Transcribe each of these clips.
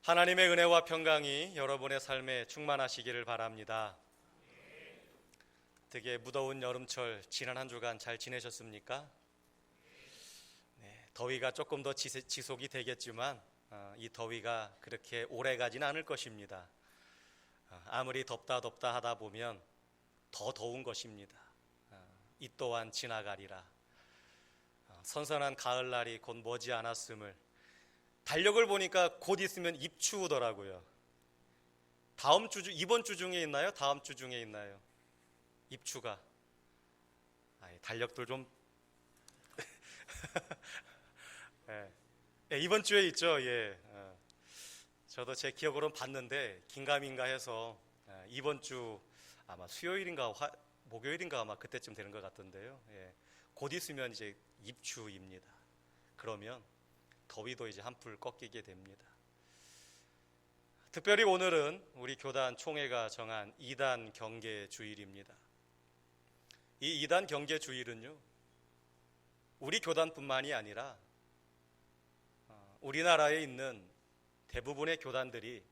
하나님의 은혜와 평강이 여러분의 삶에 충만하시기를 바랍니다. 되게 무더운 여름철 지난 한 주간 잘 지내셨습니까? 더위가 조금 더 지속이 되겠지만 이 더위가 그렇게 오래 가지는 않을 것입니다. 아무리 덥다 하다 보면 더 더운 것입니다. 이 또한 지나가리라. 선선한 가을날이 곧 머지 않았음을. 달력을 보니까 곧 있으면 입추더라고요. 이번 주 중에 있나요? 다음 주 중에 있나요? 입추가. 달력들 좀 이번 주에 있죠. 저도 제 기억으로는 봤는데 긴가민가 해서 이번 주 아마 수요일인가 목요일인가 아마 그때쯤 되는 것 같던데요. 곧 있으면 이제 입추입니다. 그러면 더위도 이제 한풀 꺾이게 됩니다. 특별히 오늘은 우리 교단 총회가 정한 2단 경계 주일입니다. 이 2단 경계 주일은요, 우리 교단뿐만이 아니라 우리나라에 있는 대부분의 교단들이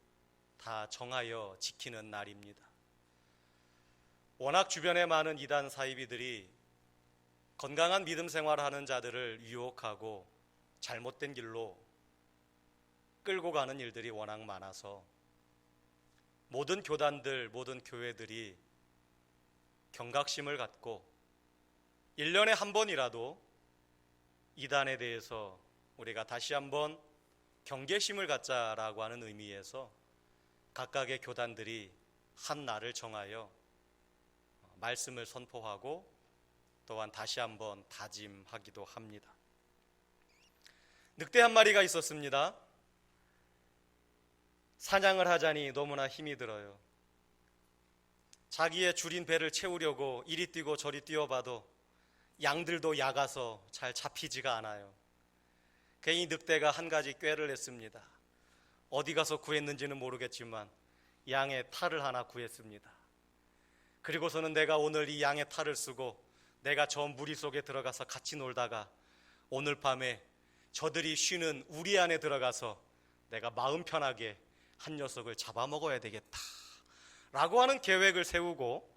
다 정하여 지키는 날입니다. 워낙 주변에 많은 이단 사이비들이 건강한 믿음 생활하는 자들을 유혹하고 잘못된 길로 끌고 가는 일들이 워낙 많아서 모든 교단들, 모든 교회들이 경각심을 갖고 1년에 한 번이라도 이단에 대해서 우리가 다시 한번 경계심을 갖자라고 하는 의미에서 각각의 교단들이 한 날을 정하여 말씀을 선포하고 또한 다시 한번 다짐하기도 합니다. 늑대 한 마리가 있었습니다. 사냥을 하자니 너무나 힘이 들어요. 자기의 줄인 배를 채우려고 이리 뛰고 저리 뛰어봐도 양들도 약아서 잘 잡히지가 않아요. 괜히 늑대가 한 가지 꾀를 냈습니다. 어디 가서 구했는지는 모르겠지만 양의 탈을 하나 구했습니다. 그리고서는 내가 오늘 이 양의 탈을 쓰고 내가 저 무리 속에 들어가서 같이 놀다가 오늘 밤에 저들이 쉬는 우리 안에 들어가서 내가 마음 편하게 한 녀석을 잡아먹어야 되겠다 라고 하는 계획을 세우고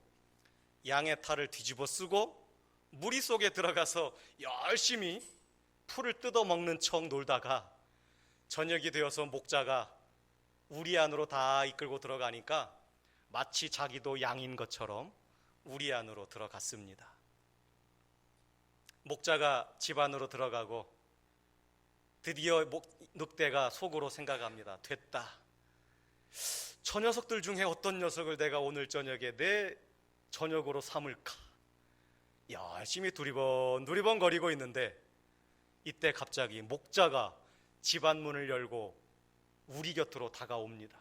양의 탈을 뒤집어 쓰고 무리 속에 들어가서 열심히 풀을 뜯어먹는 척 놀다가 저녁이 되어서 목자가 우리 안으로 다 이끌고 들어가니까 마치 자기도 양인 것처럼 우리 안으로 들어갔습니다. 목자가 집 안으로 들어가고 드디어 늑대가 속으로 생각합니다. 됐다. 저 녀석들 중에 어떤 녀석을 내가 오늘 저녁에 내 저녁으로 삼을까? 열심히 두리번 거리고 있는데 이때 갑자기 목자가 집안 문을 열고 우리 곁으로 다가옵니다.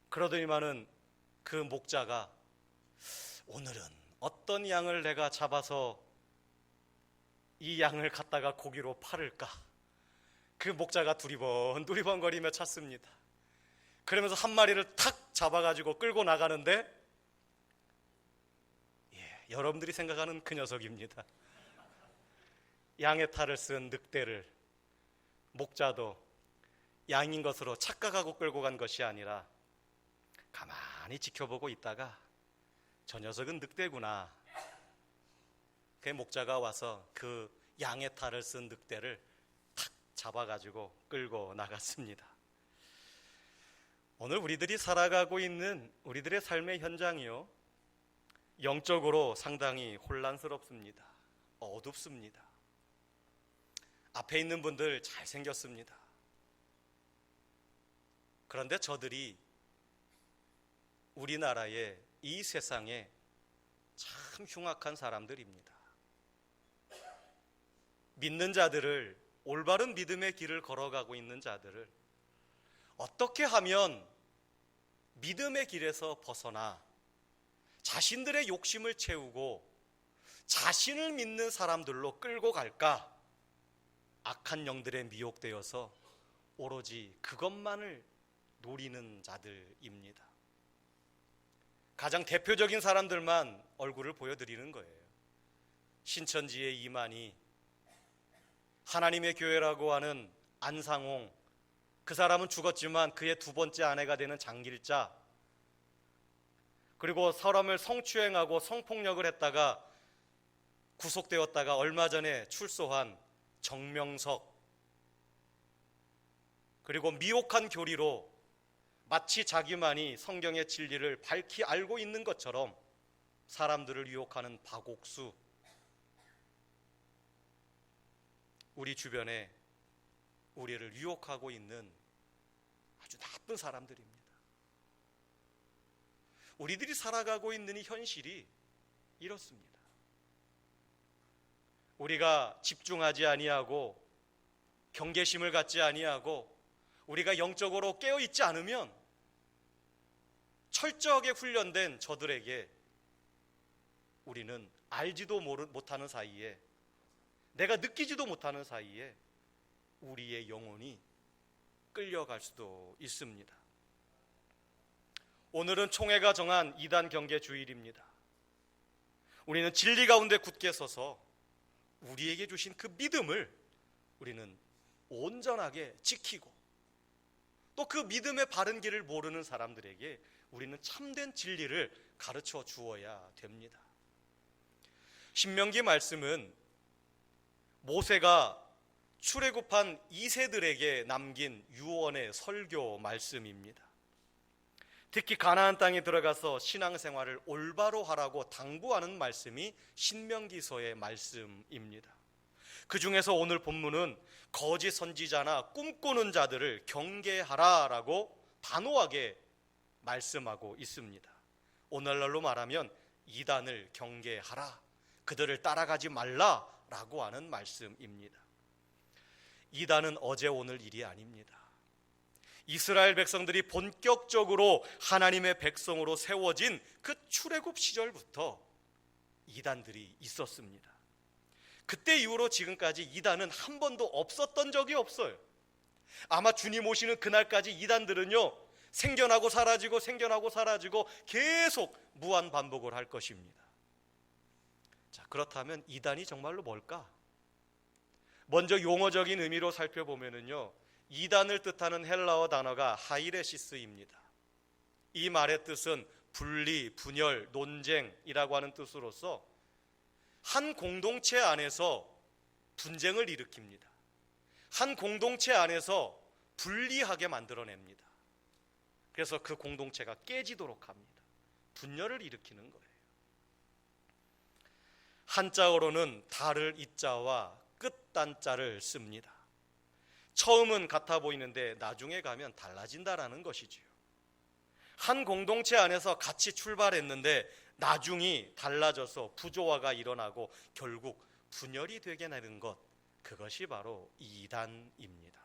그러더니만은 그 목자가 오늘은 어떤 양을 내가 잡아서 이 양을 갖다가 고기로 팔을까? 그 목자가 두리번 거리며 찾습니다. 그러면서 한 마리를 탁 잡아가지고 끌고 나가는데 여러분들이 생각하는 그 녀석입니다. 양의 탈을 쓴 늑대를 목자도 양인 것으로 착각하고 끌고 간 것이 아니라 가만히 지켜보고 있다가 저 녀석은 늑대구나. 그 목자가 와서 그 양의 탈을 쓴 늑대를 탁 잡아가지고 끌고 나갔습니다. 오늘 우리들이 살아가고 있는 우리들의 삶의 현장이요, 영적으로 상당히 혼란스럽습니다. 어둡습니다. 앞에 있는 분들 잘생겼습니다. 그런데 저들이 우리나라의 이 세상에 참 흉악한 사람들입니다. 믿는 자들을, 올바른 믿음의 길을 걸어가고 있는 자들을 어떻게 하면 믿음의 길에서 벗어나 자신들의 욕심을 채우고 자신을 믿는 사람들로 끌고 갈까? 악한 영들에 미혹되어서 오로지 그것만을 노리는 자들입니다. 가장 대표적인 사람들만 얼굴을 보여드리는 거예요. 신천지의 이만희, 하나님의 교회라고 하는 안상홍, 그 사람은 죽었지만 그의 두 번째 아내가 되는 장길자, 그리고 사람을 성추행하고 성폭력을 했다가 구속되었다가 얼마 전에 출소한 정명석, 그리고 미혹한 교리로 마치 자기만이 성경의 진리를 밝히 알고 있는 것처럼 사람들을 유혹하는 박옥수, 우리 주변에 우리를 유혹하고 있는 아주 나쁜 사람들입니다. 우리들이 살아가고 있는 이 현실이 이렇습니다. 우리가 집중하지 아니하고 경계심을 갖지 아니하고 우리가 영적으로 깨어있지 않으면 철저하게 훈련된 저들에게 우리는 알지도 못하는 사이에, 내가 느끼지도 못하는 사이에 우리의 영혼이 끌려갈 수도 있습니다. 오늘은 총회가 정한 이단 경계 주일입니다. 우리는 진리 가운데 굳게 서서 우리에게 주신 그 믿음을 우리는 온전하게 지키고, 또 그 믿음의 바른 길을 모르는 사람들에게 우리는 참된 진리를 가르쳐 주어야 됩니다. 신명기 말씀은 모세가 출애굽한 2세들에게 남긴 유언의 설교 말씀입니다. 특히 가나안 땅에 들어가서 신앙생활을 올바로 하라고 당부하는 말씀이 신명기서의 말씀입니다. 그 중에서 오늘 본문은 거짓 선지자나 꿈꾸는 자들을 경계하라라고 단호하게 말씀하고 있습니다. 오늘날로 말하면 이단을 경계하라, 그들을 따라가지 말라라고 하는 말씀입니다. 이단은 어제 오늘 일이 아닙니다. 이스라엘 백성들이 본격적으로 하나님의 백성으로 세워진 그 출애굽 시절부터 이단들이 있었습니다. 그때 이후로 지금까지 이단은 한 번도 없었던 적이 없어요. 아마 주님 오시는 그날까지 이단들은요, 생겨나고 사라지고 생겨나고 사라지고 계속 무한 반복을 할 것입니다. 자, 그렇다면 이단이 정말로 뭘까? 먼저 용어적인 의미로 살펴보면요, 이단을 뜻하는 헬라어 단어가 하이레시스입니다. 이 말의 뜻은 분리, 분열, 논쟁이라고 하는 뜻으로서 한 공동체 안에서 분쟁을 일으킵니다. 한 공동체 안에서 분리하게 만들어냅니다. 그래서 그 공동체가 깨지도록 합니다. 분열을 일으키는 거예요. 한자어로는 달을 이자와 끝단자를 씁니다. 처음은 같아 보이는데 나중에 가면 달라진다라는 것이지요. 한 공동체 안에서 같이 출발했는데 나중이 달라져서 부조화가 일어나고 결국 분열이 되게 되는 것, 그것이 바로 이단입니다.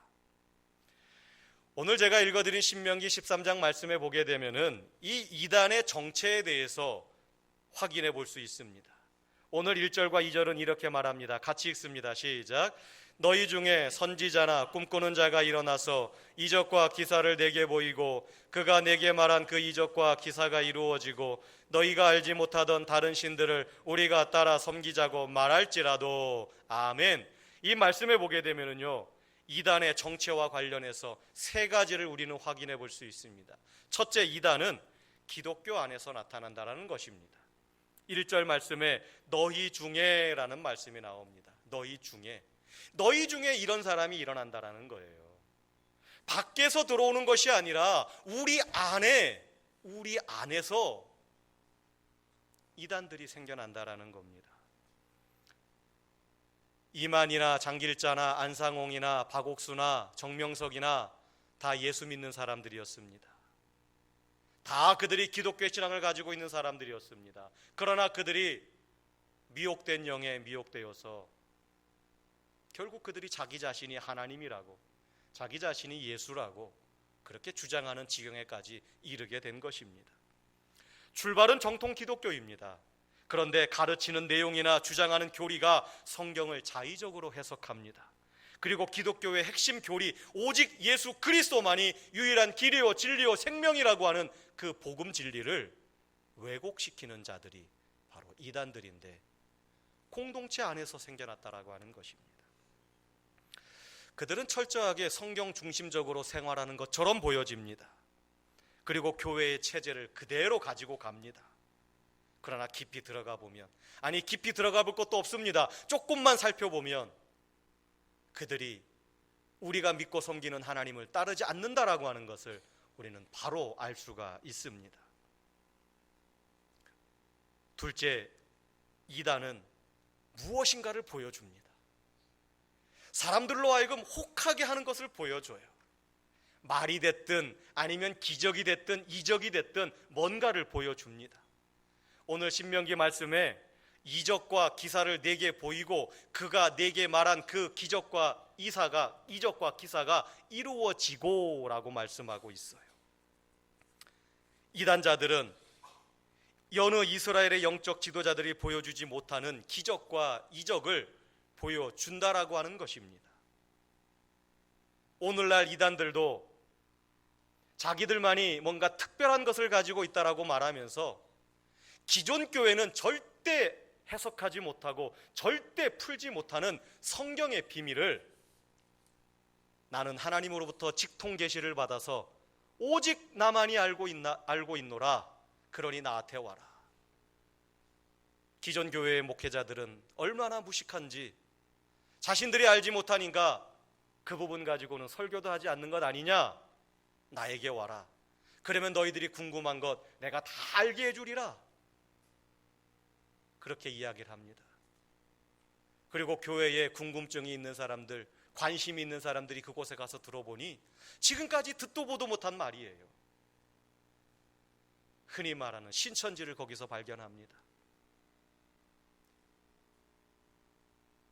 오늘 제가 읽어드린 신명기 13장 말씀에 보게 되면은 이 이단의 정체에 대해서 확인해 볼 수 있습니다. 오늘 1절과 2절은 이렇게 말합니다. 같이 읽습니다. 시작. 너희 중에 선지자나 꿈꾸는 자가 일어나서 이적과 기사를 내게 보이고 그가 내게 말한 그 이적과 기사가 이루어지고 너희가 알지 못하던 다른 신들을 우리가 따라 섬기자고 말할지라도. 아멘. 이 말씀에 보게 되면요, 이단의 정체와 관련해서 세 가지를 우리는 확인해 볼 수 있습니다. 첫째, 이단은 기독교 안에서 나타난다는 것입니다. 1절 말씀에 너희 중에 라는 말씀이 나옵니다. 너희 중에. 너희 중에 이런 사람이 일어난다는 거예요. 밖에서 들어오는 것이 아니라 우리 안에서 이단들이 생겨난다는 겁니다. 이만이나 장길자나 안상홍이나 박옥수나 정명석이나 다 예수 믿는 사람들이었습니다. 다 그들이 기독교의 신앙을 가지고 있는 사람들이었습니다. 그러나 그들이 미혹된 영에 미혹되어서 결국 그들이 자기 자신이 하나님이라고, 자기 자신이 예수라고 그렇게 주장하는 지경에까지 이르게 된 것입니다. 출발은 정통 기독교입니다. 그런데 가르치는 내용이나 주장하는 교리가 성경을 자의적으로 해석합니다. 그리고 기독교의 핵심 교리, 오직 예수 그리스도만이 유일한 길이요 진리요 생명이라고 하는 그 복음 진리를 왜곡시키는 자들이 바로 이단들인데 공동체 안에서 생겨났다라고 하는 것입니다. 그들은 철저하게 성경 중심적으로 생활하는 것처럼 보여집니다. 그리고 교회의 체제를 그대로 가지고 갑니다. 그러나 깊이 들어가 보면, 아니 깊이 들어가 볼 것도 없습니다. 조금만 살펴보면 그들이 우리가 믿고 섬기는 하나님을 따르지 않는다라고 하는 것을 우리는 바로 알 수가 있습니다. 둘째, 이단은 무엇인가를 보여줍니다. 사람들로 하여금 혹하게 하는 것을 보여줘요. 말이 됐든 아니면 기적이 됐든 이적이 됐든 뭔가를 보여줍니다. 오늘 신명기 말씀에 이적과 기사를 내게 보이고 그가 내게 말한 그 이적과 기사가 이루어지고 라고 말씀하고 있어요. 이단자들은 여느 이스라엘의 영적 지도자들이 보여주지 못하는 기적과 이적을 보여준다라고 하는 것입니다. 오늘날 이단들도 자기들만이 뭔가 특별한 것을 가지고 있다라고 말하면서 기존 교회는 절대 해석하지 못하고 절대 풀지 못하는 성경의 비밀을 나는 하나님으로부터 직통 계시를 받아서 오직 나만이 알고 있노라. 그러니 나한테 와라. 기존 교회의 목회자들은 얼마나 무식한지 자신들이 알지 못하니까 그 부분 가지고는 설교도 하지 않는 것 아니냐? 나에게 와라. 그러면 너희들이 궁금한 것 내가 다 알게 해주리라. 그렇게 이야기를 합니다. 그리고 교회에 궁금증이 있는 사람들, 관심이 있는 사람들이 그곳에 가서 들어보니 지금까지 듣도 보도 못한 말이에요. 흔히 말하는 신천지를 거기서 발견합니다.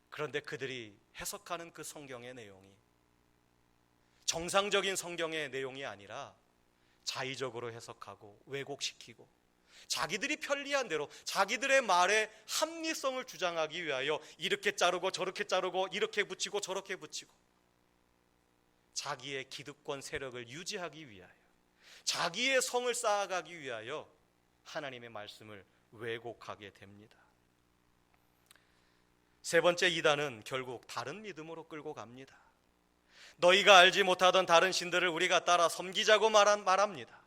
그런데 그들이 해석하는 그 성경의 내용이 정상적인 성경의 내용이 아니라 자의적으로 해석하고 왜곡시키고 자기들이 편리한 대로 자기들의 말의 합리성을 주장하기 위하여 이렇게 자르고 저렇게 자르고 이렇게 붙이고 저렇게 붙이고 자기의 기득권 세력을 유지하기 위하여 자기의 성을 쌓아가기 위하여 하나님의 말씀을 왜곡하게 됩니다. 세 번째, 이단은 결국 다른 믿음으로 끌고 갑니다. 너희가 알지 못하던 다른 신들을 우리가 따라 섬기자고 말합니다.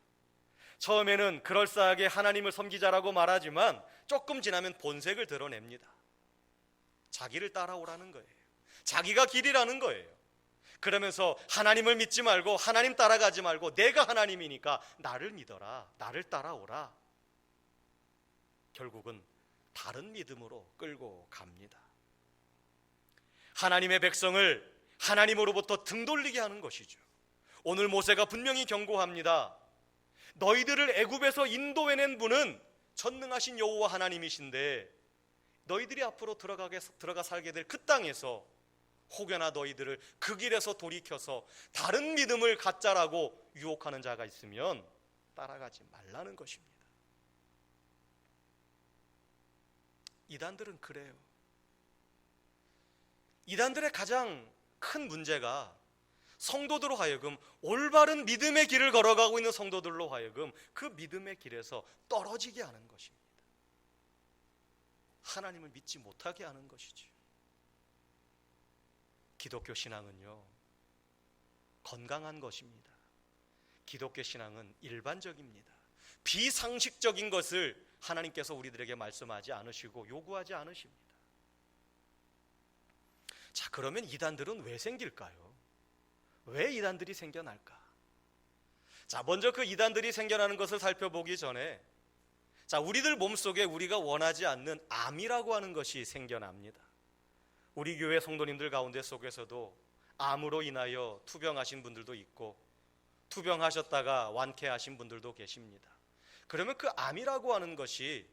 처음에는 그럴싸하게 하나님을 섬기자라고 말하지만 조금 지나면 본색을 드러냅니다. 자기를 따라오라는 거예요. 자기가 길이라는 거예요. 그러면서 하나님을 믿지 말고 하나님 따라가지 말고 내가 하나님이니까 나를 믿어라, 나를 따라오라. 결국은 다른 믿음으로 끌고 갑니다. 하나님의 백성을 하나님으로부터 등 돌리게 하는 것이죠. 오늘 모세가 분명히 경고합니다. 너희들을 애굽에서 인도해낸 분은 전능하신 여호와 하나님이신데 너희들이 앞으로 들어가 살게 될 그 땅에서 혹여나 너희들을 그 길에서 돌이켜서 다른 믿음을 갖자라고 유혹하는 자가 있으면 따라가지 말라는 것입니다. 이단들은 그래요. 이단들의 가장 큰 문제가 성도들로 하여금 올바른 믿음의 길을 걸어가고 있는 성도들로 하여금 그 믿음의 길에서 떨어지게 하는 것입니다. 하나님을 믿지 못하게 하는 것이죠. 기독교 신앙은요, 건강한 것입니다. 기독교 신앙은 일반적입니다. 비상식적인 것을 하나님께서 우리들에게 말씀하지 않으시고 요구하지 않으십니다. 자, 그러면 이단들은 왜 생길까요? 왜 이단들이 생겨날까? 자, 먼저 그 이단들이 생겨나는 것을 살펴보기 전에 자, 우리들 몸속에 우리가 원하지 않는 암이라고 하는 것이 생겨납니다. 우리 교회 성도님들 가운데 속에서도 암으로 인하여 투병하신 분들도 있고 투병하셨다가 완쾌하신 분들도 계십니다. 그러면 그 암이라고 하는 것이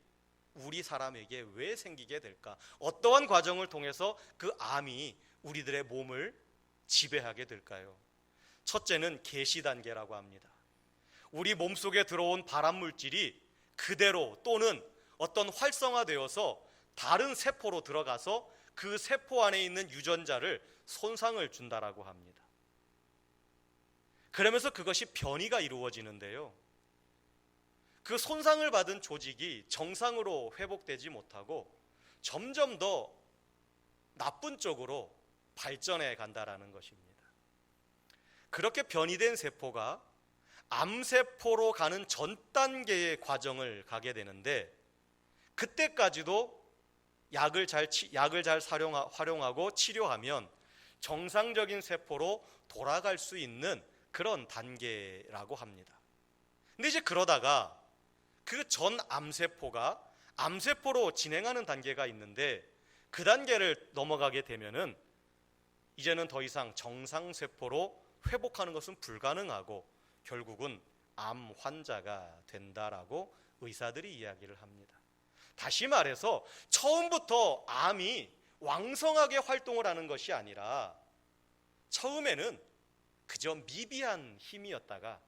우리 사람에게 왜 생기게 될까? 어떠한 과정을 통해서 그 암이 우리들의 몸을 지배하게 될까요? 첫째는 계시 단계라고 합니다. 우리 몸속에 들어온 발암 물질이 그대로 또는 어떤 활성화되어서 다른 세포로 들어가서 그 세포 안에 있는 유전자를 손상을 준다라고 합니다. 그러면서 그것이 변이가 이루어지는데요, 그 손상을 받은 조직이 정상으로 회복되지 못하고 점점 더 나쁜 쪽으로 발전해 간다라는 것입니다. 그렇게 변이된 세포가 암세포로 가는 전 단계의 과정을 가게 되는데, 그때까지도 약을 잘 활용하고 치료하면 정상적인 세포로 돌아갈 수 있는 그런 단계라고 합니다. 근데 이제 그러다가 그 전 암세포가 암세포로 진행하는 단계가 있는데, 그 단계를 넘어가게 되면은 이제는 더 이상 정상세포로 회복하는 것은 불가능하고 결국은 암 환자가 된다라고 의사들이 이야기를 합니다. 다시 말해서 처음부터 암이 왕성하게 활동을 하는 것이 아니라 처음에는 그저 미비한 힘이었다가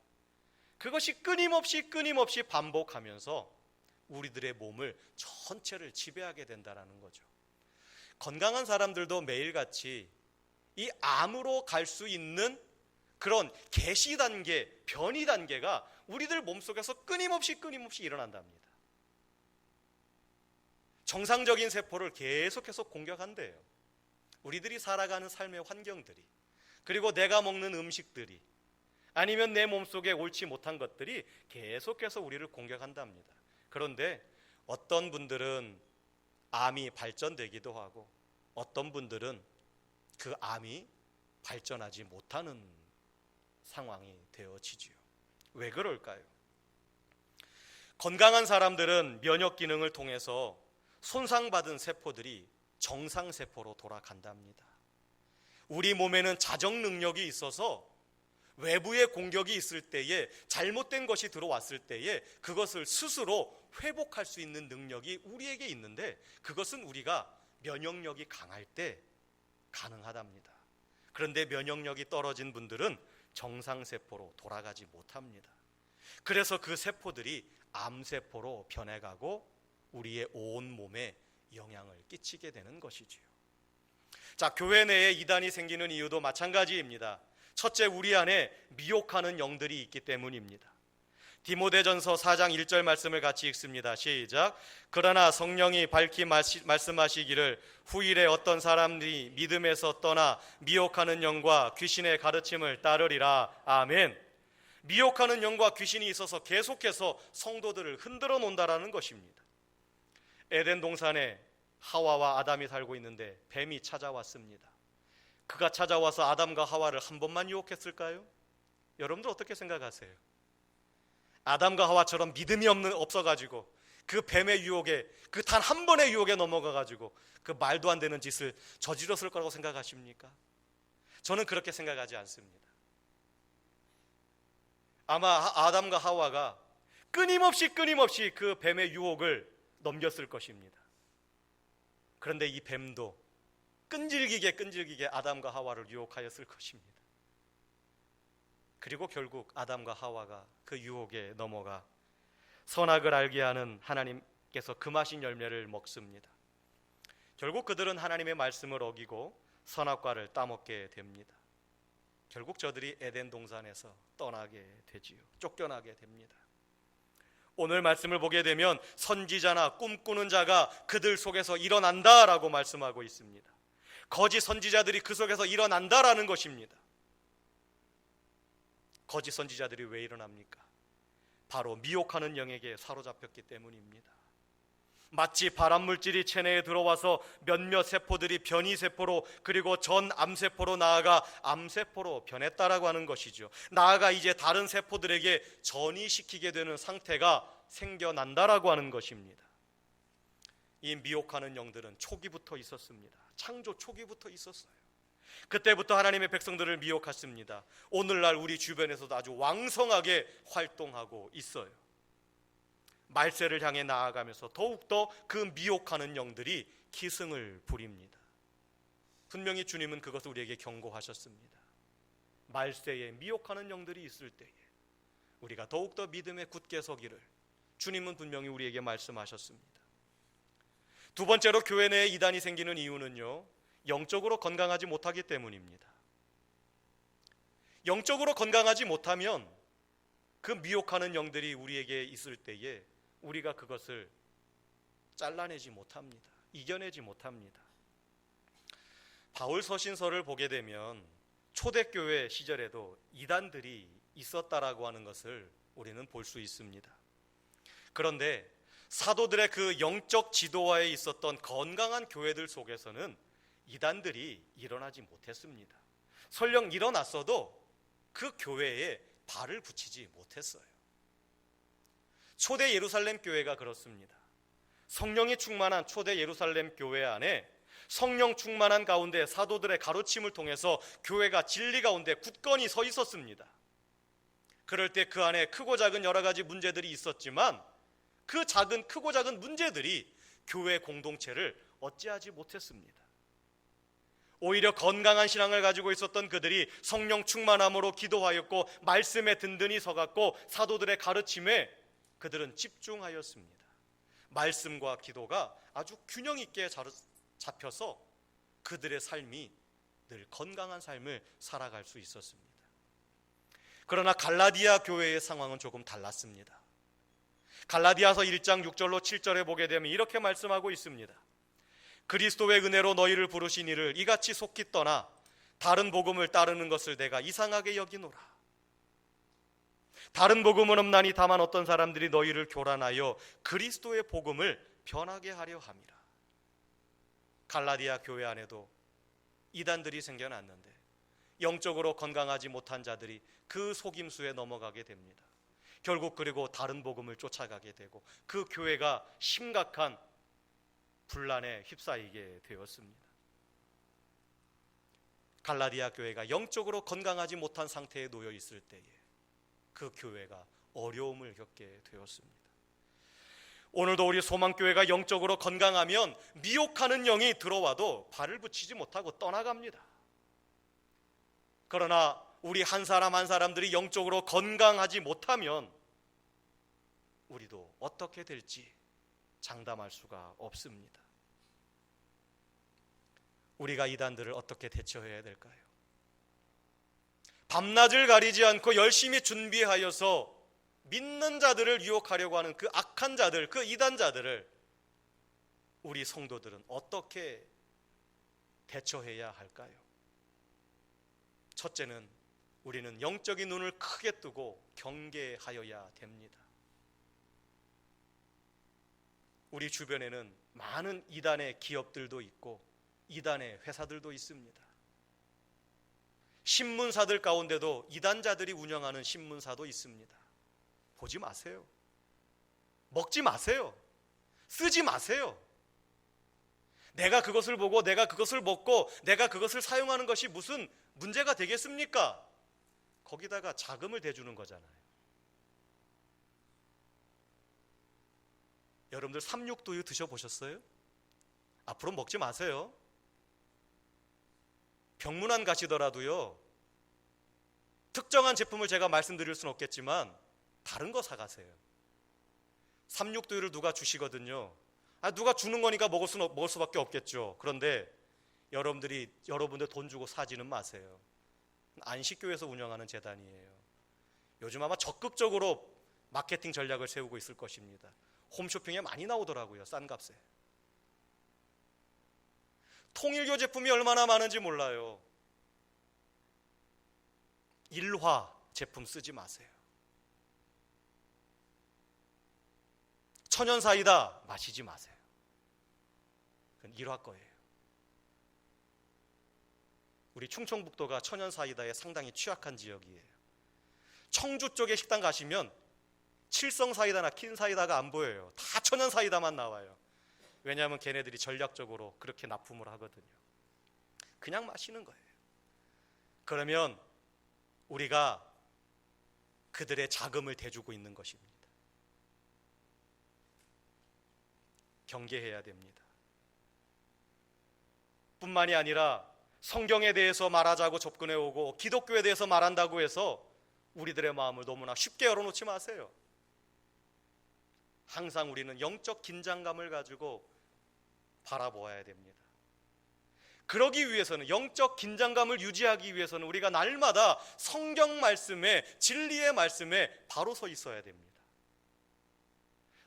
그것이 끊임없이 반복하면서 우리들의 몸을 전체를 지배하게 된다는 거죠. 건강한 사람들도 매일같이 이 암으로 갈 수 있는 그런 개시 단계, 변이 단계가 우리들 몸속에서 끊임없이 일어난답니다. 정상적인 세포를 계속해서 공격한대요. 우리들이 살아가는 삶의 환경들이, 그리고 내가 먹는 음식들이, 아니면 내 몸속에 옳지 못한 것들이 계속해서 우리를 공격한답니다. 그런데 어떤 분들은 암이 발전되기도 하고 어떤 분들은 그 암이 발전하지 못하는 상황이 되어지지요. 왜 그럴까요? 건강한 사람들은 면역 기능을 통해서 손상받은 세포들이 정상세포로 돌아간답니다. 우리 몸에는 자정 능력이 있어서 외부의 공격이 있을 때에, 잘못된 것이 들어왔을 때에 그것을 스스로 회복할 수 있는 능력이 우리에게 있는데, 그것은 우리가 면역력이 강할 때 가능하답니다. 그런데 면역력이 떨어진 분들은 정상세포로 돌아가지 못합니다. 그래서 그 세포들이 암세포로 변해가고 우리의 온 몸에 영향을 끼치게 되는 것이지요. 자, 교회 내에 이단이 생기는 이유도 마찬가지입니다. 첫째, 우리 안에 미혹하는 영들이 있기 때문입니다. 디모데전서 4장 1절 말씀을 같이 읽습니다. 시작. 그러나 성령이 밝히 말씀하시기를 후일에 어떤 사람들이 믿음에서 떠나 미혹하는 영과 귀신의 가르침을 따르리라. 아멘. 미혹하는 영과 귀신이 있어서 계속해서 성도들을 흔들어 놓는다라는 것입니다. 에덴 동산에 하와와 아담이 살고 있는데 뱀이 찾아왔습니다. 그가 찾아와서 아담과 하와를 한 번만 유혹했을까요? 여러분들 어떻게 생각하세요? 아담과 하와처럼 믿음이 없어가지고 그 뱀의 유혹에, 그 단 한 번의 유혹에 넘어가가지고 그 말도 안 되는 짓을 저질렀을 거라고 생각하십니까? 저는 그렇게 생각하지 않습니다. 아마 아담과 하와가 끊임없이 그 뱀의 유혹을 넘겼을 것입니다. 그런데 이 뱀도 끈질기게 아담과 하와를 유혹하였을 것입니다. 그리고 결국 아담과 하와가 그 유혹에 넘어가 선악을 알게 하는 하나님께서 금하신 열매를 먹습니다. 결국 그들은 하나님의 말씀을 어기고 선악과를 따먹게 됩니다. 결국 저들이 에덴 동산에서 떠나게 되지요. 쫓겨나게 됩니다. 오늘 말씀을 보게 되면 선지자나 꿈꾸는 자가 그들 속에서 일어난다라고 말씀하고 있습니다. 거짓 선지자들이 그 속에서 일어난다라는 것입니다. 거짓 선지자들이 왜 일어납니까? 바로 미혹하는 영에게 사로잡혔기 때문입니다. 마치 발암물질이 체내에 들어와서 몇몇 세포들이 변이세포로, 그리고 전 암세포로 나아가 암세포로 변했다라고 하는 것이죠. 나아가 이제 다른 세포들에게 전이시키게 되는 상태가 생겨난다라고 하는 것입니다. 이 미혹하는 영들은 초기부터 있었습니다. 창조 초기부터 있었어요. 그때부터 하나님의 백성들을 미혹했습니다. 오늘날 우리 주변에서도 아주 왕성하게 활동하고 있어요. 말세를 향해 나아가면서 더욱더 그 미혹하는 영들이 기승을 부립니다. 분명히 주님은 그것을 우리에게 경고하셨습니다. 말세에 미혹하는 영들이 있을 때에 우리가 더욱더 믿음에 굳게 서기를 주님은 분명히 우리에게 말씀하셨습니다. 두 번째로 교회 내에 이단이 생기는 이유는요, 영적으로 건강하지 못하기 때문입니다. 영적으로 건강하지 못하면 그 미혹하는 영들이 우리에게 있을 때에 우리가 그것을 잘라내지 못합니다. 이겨내지 못합니다. 바울 서신서를 보게 되면 초대교회 시절에도 이단들이 있었다라고 하는 것을 우리는 볼 수 있습니다. 그런데 사도들의 그 영적 지도하에 있었던 건강한 교회들 속에서는 이단들이 일어나지 못했습니다. 설령 일어났어도 그 교회에 발을 붙이지 못했어요. 초대 예루살렘 교회가 그렇습니다. 성령이 충만한 초대 예루살렘 교회 안에 성령 충만한 가운데 사도들의 가르침을 통해서 교회가 진리 가운데 굳건히 서 있었습니다. 그럴 때 그 안에 크고 작은 여러 가지 문제들이 있었지만 그 크고 작은 문제들이 교회 공동체를 어찌하지 못했습니다. 오히려 건강한 신앙을 가지고 있었던 그들이 성령 충만함으로 기도하였고 말씀에 든든히 서갔고 사도들의 가르침에 그들은 집중하였습니다. 말씀과 기도가 아주 균형 있게 잡혀서 그들의 삶이 늘 건강한 삶을 살아갈 수 있었습니다. 그러나 갈라디아 교회의 상황은 조금 달랐습니다. 갈라디아서 1장 6절로 7절에 보게 되면 이렇게 말씀하고 있습니다. 그리스도의 은혜로 너희를 부르신 이를 이같이 속히 떠나 다른 복음을 따르는 것을 내가 이상하게 여기노라. 다른 복음은 없나니 다만 어떤 사람들이 너희를 교란하여 그리스도의 복음을 변하게 하려 함이라. 갈라디아 교회 안에도 이단들이 생겨났는데 영적으로 건강하지 못한 자들이 그 속임수에 넘어가게 됩니다. 결국 그리고 다른 복음을 쫓아가게 되고 그 교회가 심각한 분란에 휩싸이게 되었습니다. 갈라디아 교회가 영적으로 건강하지 못한 상태에 놓여 있을 때에 그 교회가 어려움을 겪게 되었습니다. 오늘도 우리 소망교회가 영적으로 건강하면 미혹하는 영이 들어와도 발을 붙이지 못하고 떠나갑니다. 그러나 우리 한 사람 한 사람들이 영적으로 건강하지 못하면 우리도 어떻게 될지 장담할 수가 없습니다. 우리가 이단들을 어떻게 대처해야 될까요? 밤낮을 가리지 않고 열심히 준비하여서 믿는 자들을 유혹하려고 하는 그 악한 자들, 그 이단자들을 우리 성도들은 어떻게 대처해야 할까요? 첫째는 우리는 영적인 눈을 크게 뜨고 경계하여야 됩니다. 우리 주변에는 많은 이단의 기업들도 있고 이단의 회사들도 있습니다. 신문사들 가운데도 이단자들이 운영하는 신문사도 있습니다. 보지 마세요. 먹지 마세요. 쓰지 마세요. 내가 그것을 보고 내가 그것을 먹고 내가 그것을 사용하는 것이 무슨 문제가 되겠습니까? 거기다가 자금을 대주는 거잖아요. 여러분들 삼육두유 드셔보셨어요? 앞으로 먹지 마세요. 병문안 가시더라도요, 특정한 제품을 제가 말씀드릴 수는 없겠지만 다른 거 사가세요. 삼육두유를 누가 주시거든요. 누가 주는 거니까 먹을 수밖에 없겠죠. 그런데 여러분들 돈 주고 사지는 마세요. 안식교에서 운영하는 재단이에요. 요즘 아마 적극적으로 마케팅 전략을 세우고 있을 것입니다. 홈쇼핑에 많이 나오더라고요. 싼 값에. 통일교 제품이 얼마나 많은지 몰라요. 일화 제품 쓰지 마세요. 천연사이다 마시지 마세요. 그건 일화 거예요. 우리 충청북도가 천연사이다에 상당히 취약한 지역이에요. 청주 쪽에 식당 가시면 칠성사이다나 킨사이다가 안 보여요. 다 천연사이다만 나와요. 왜냐하면 걔네들이 전략적으로 그렇게 납품을 하거든요. 그냥 마시는 거예요. 그러면 우리가 그들의 자금을 대주고 있는 것입니다. 경계해야 됩니다. 뿐만이 아니라 성경에 대해서 말하자고 접근해 오고 기독교에 대해서 말한다고 해서 우리들의 마음을 너무나 쉽게 열어놓지 마세요. 항상 우리는 영적 긴장감을 가지고 바라보아야 됩니다. 그러기 위해서는, 영적 긴장감을 유지하기 위해서는 우리가 날마다 성경 말씀에, 진리의 말씀에 바로 서 있어야 됩니다.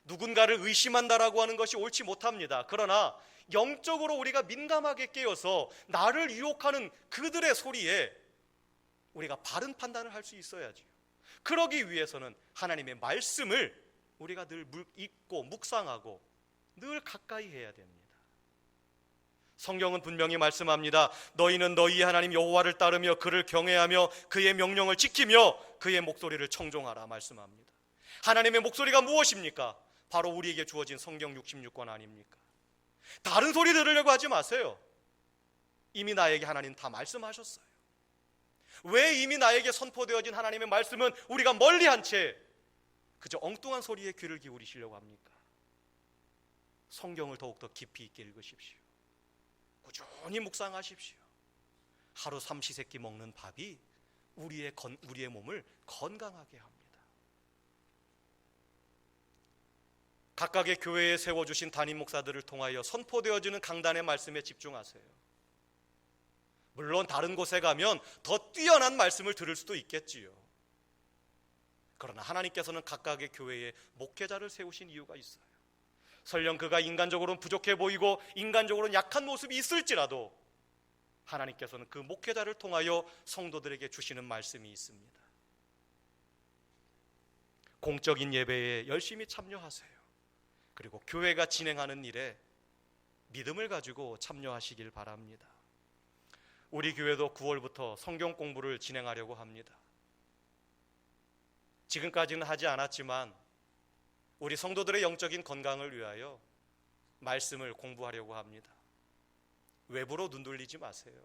누군가를 의심한다라고 하는 것이 옳지 못합니다. 그러나 영적으로 우리가 민감하게 깨어서 나를 유혹하는 그들의 소리에 우리가 바른 판단을 할 수 있어야지요. 그러기 위해서는 하나님의 말씀을 우리가 늘 읽고 묵상하고 늘 가까이 해야 됩니다. 성경은 분명히 말씀합니다. 너희는 너희의 하나님 여호와를 따르며 그를 경외하며 그의 명령을 지키며 그의 목소리를 청종하라 말씀합니다. 하나님의 목소리가 무엇입니까? 바로 우리에게 주어진 성경 66권 아닙니까? 다른 소리 들으려고 하지 마세요. 이미 나에게 하나님 다 말씀하셨어요. 왜 이미 나에게 선포되어진 하나님의 말씀은 우리가 멀리한 채 그저 엉뚱한 소리에 귀를 기울이시려고 합니까? 성경을 더욱더 깊이 있게 읽으십시오. 꾸준히 묵상하십시오. 하루 삼시세끼 먹는 밥이 우리의 몸을 건강하게 합니다. 각각의 교회에 세워주신 담임 목사들을 통하여 선포되어지는 강단의 말씀에 집중하세요. 물론 다른 곳에 가면 더 뛰어난 말씀을 들을 수도 있겠지요. 그러나 하나님께서는 각각의 교회에 목회자를 세우신 이유가 있어요. 설령 그가 인간적으로는 부족해 보이고 인간적으로는 약한 모습이 있을지라도 하나님께서는 그 목회자를 통하여 성도들에게 주시는 말씀이 있습니다. 공적인 예배에 열심히 참여하세요. 그리고 교회가 진행하는 일에 믿음을 가지고 참여하시길 바랍니다. 우리 교회도 9월부터 성경 공부를 진행하려고 합니다. 지금까지는 하지 않았지만 우리 성도들의 영적인 건강을 위하여 말씀을 공부하려고 합니다. 외부로 눈 돌리지 마세요.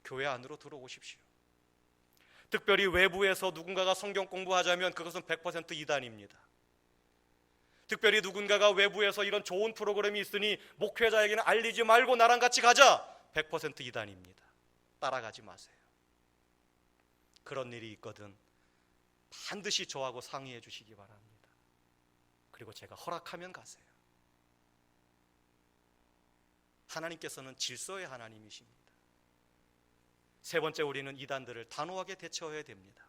교회 안으로 들어오십시오. 특별히 외부에서 누군가가 성경 공부하자면 그것은 100% 이단입니다. 특별히 누군가가 외부에서 이런 좋은 프로그램이 있으니 목회자에게는 알리지 말고 나랑 같이 가자, 100% 이단입니다. 따라가지 마세요. 그런 일이 있거든 반드시 저하고 상의해 주시기 바랍니다. 그리고 제가 허락하면 가세요. 하나님께서는 질서의 하나님이십니다. 세 번째, 우리는 이단들을 단호하게 대처해야 됩니다.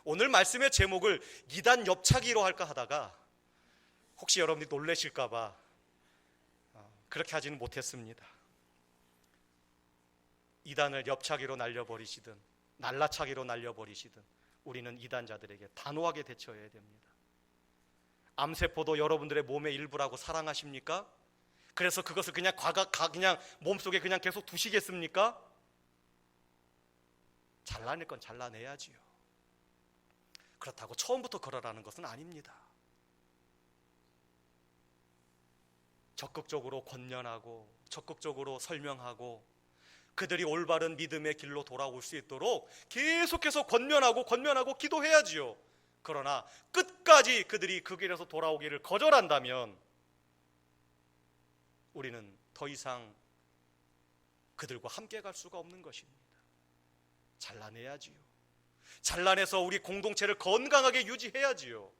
오늘 말씀의 제목을 이단 옆차기로 할까 하다가 혹시 여러분이 놀라실까 봐 그렇게 하지는 못했습니다. 이단을 옆차기로 날려버리시든 날라차기로 날려버리시든 우리는 이단자들에게 단호하게 대처해야 됩니다. 암세포도 여러분들의 몸의 일부라고 사랑하십니까? 그래서 그것을 그냥 그냥 몸속에 그냥 계속 두시겠습니까? 잘라낼 건 잘라내야지요. 그렇다고 처음부터 그러라는 것은 아닙니다. 적극적으로 권면하고 적극적으로 설명하고 그들이 올바른 믿음의 길로 돌아올 수 있도록 계속해서 권면하고 기도해야지요. 그러나 끝까지 그들이 그 길에서 돌아오기를 거절한다면 우리는 더 이상 그들과 함께 갈 수가 없는 것입니다. 잘라내야지요. 잘라내서 우리 공동체를 건강하게 유지해야지요.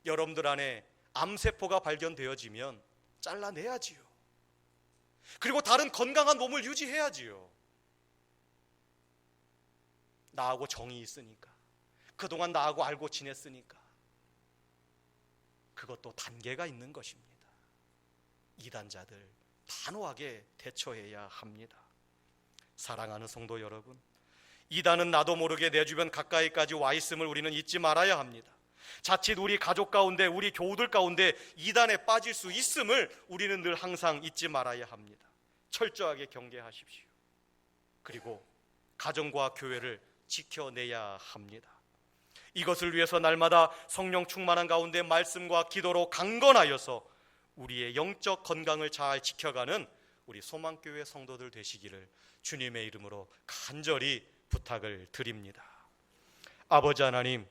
여러분들 안에 암세포가 발견되어지면 잘라내야지요. 그리고 다른 건강한 몸을 유지해야지요. 나하고 정이 있으니까, 그동안 나하고 알고 지냈으니까. 그것도 단계가 있는 것입니다. 이단자들 단호하게 대처해야 합니다. 사랑하는 성도 여러분, 이단은 나도 모르게 내 주변 가까이까지 와 있음을 우리는 잊지 말아야 합니다. 자칫 우리 가족 가운데, 우리 교우들 가운데 이단에 빠질 수 있음을 우리는 늘 항상 잊지 말아야 합니다. 철저하게 경계하십시오. 그리고 가정과 교회를 지켜내야 합니다. 이것을 위해서 날마다 성령 충만한 가운데 말씀과 기도로 강건하여서 우리의 영적 건강을 잘 지켜가는 우리 소망교회 성도들 되시기를 주님의 이름으로 간절히 부탁을 드립니다. 아버지 하나님,